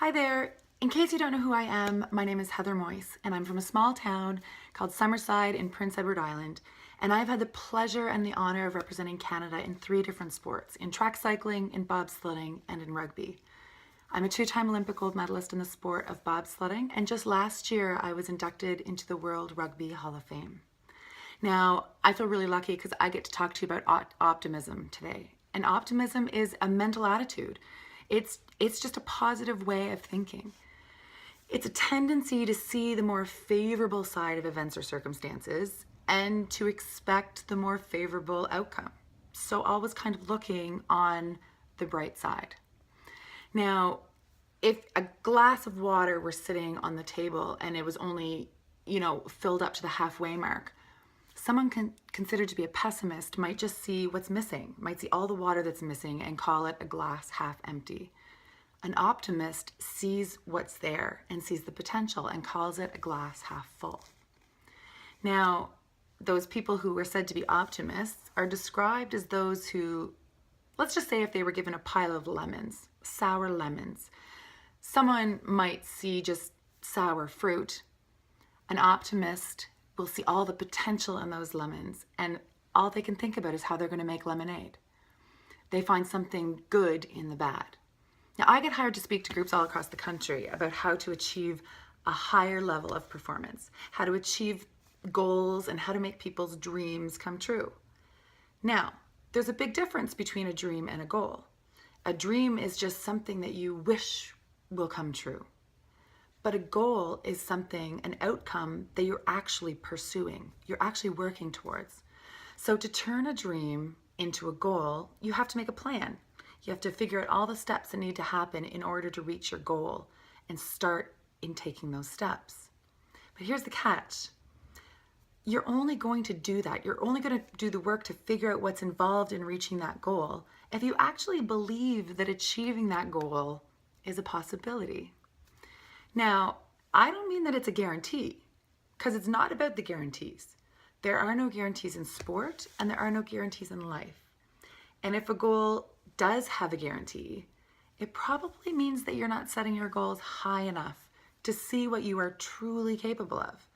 Hi there. In case you don't know who I am, my name is Heather Moyse, and I'm from a small town called Summerside in Prince Edward Island, and I've had the pleasure and the honor of representing Canada in 3 different sports, in track cycling, in bobsledding, and in rugby. I'm a 2-time Olympic gold medalist in the sport of bobsledding, and just last year I was inducted into the World Rugby Hall of Fame. Now, I feel really lucky because I get to talk to you about optimism today. And optimism is a mental attitude. It's just a positive way of thinking. It's a tendency to see the more favorable side of events or circumstances and to expect the more favorable outcome. So always kind of looking on the bright side. Now, if a glass of water were sitting on the table and it was only, filled up to the halfway mark, someone considered to be a pessimist might just see what's missing, might see all the water that's missing and call it a glass half empty. An optimist sees what's there and sees the potential and calls it a glass half full. Now, those people who were said to be optimists are described as those who, let's just say if they were given a pile of lemons, sour lemons, someone might see just sour fruit. An optimist will see all the potential in those lemons, and all they can think about is how they're going to make lemonade. They find something good in the bad. Now, I get hired to speak to groups all across the country about how to achieve a higher level of performance, how to achieve goals, and how to make people's dreams come true. Now, there's a big difference between a dream and a goal. A dream is just something that you wish will come true. But a goal is something, an outcome that you're actually pursuing, you're actually working towards. So to turn a dream into a goal, you have to make a plan. You have to figure out all the steps that need to happen in order to reach your goal and start in taking those steps. But here's the catch. You're only going to do that. You're only going to do the work to figure out what's involved in reaching that goal if you actually believe that achieving that goal is a possibility. Now, I don't mean that it's a guarantee, because it's not about the guarantees. There are no guarantees in sport, and there are no guarantees in life. And if a goal does have a guarantee, it probably means that you're not setting your goals high enough to see what you are truly capable of.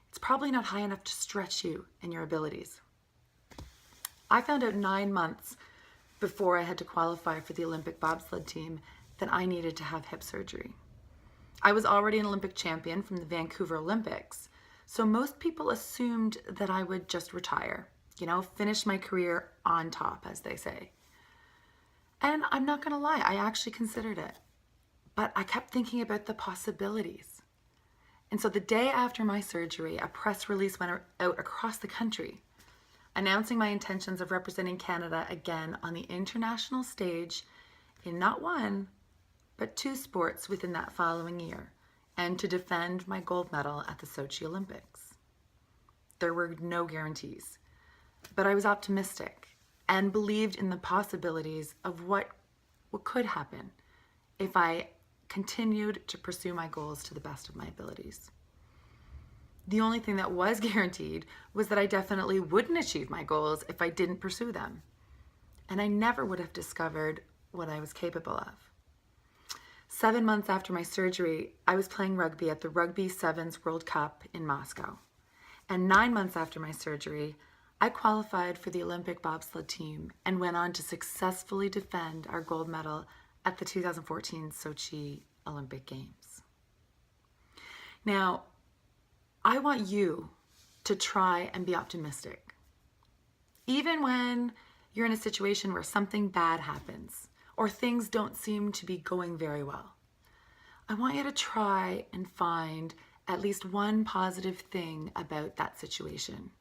It's probably not high enough to stretch you and your abilities. I found out 9 months before I had to qualify for the Olympic bobsled team that I needed to have hip surgery. I was already an Olympic champion from the Vancouver Olympics, so most people assumed that I would just retire, finish my career on top, as they say. And I'm not gonna lie, I actually considered it, but I kept thinking about the possibilities. And so the day after my surgery, a press release went out across the country announcing my intentions of representing Canada again on the international stage in not one, but 2 sports within that following year, and to defend my gold medal at the Sochi Olympics. There were no guarantees, but I was optimistic and believed in the possibilities of what could happen if I continued to pursue my goals to the best of my abilities. The only thing that was guaranteed was that I definitely wouldn't achieve my goals if I didn't pursue them, and I never would have discovered what I was capable of. 7 months after my surgery, I was playing rugby at the Rugby Sevens World Cup in Moscow. And 9 months after my surgery, I qualified for the Olympic bobsled team and went on to successfully defend our gold medal at the 2014 Sochi Olympic Games. Now, I want you to try and be optimistic. Even when you're in a situation where something bad happens, or things don't seem to be going very well, I want you to try and find at least one positive thing about that situation.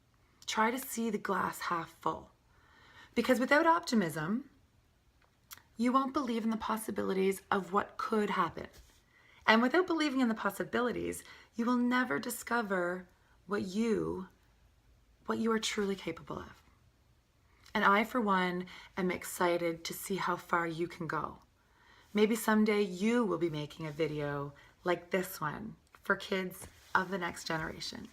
Try to see the glass half full. Because without optimism, you won't believe in the possibilities of what could happen. And without believing in the possibilities, you will never discover what you are truly capable of. And I, for one, am excited to see how far you can go. Maybe someday you will be making a video like this one for kids of the next generation.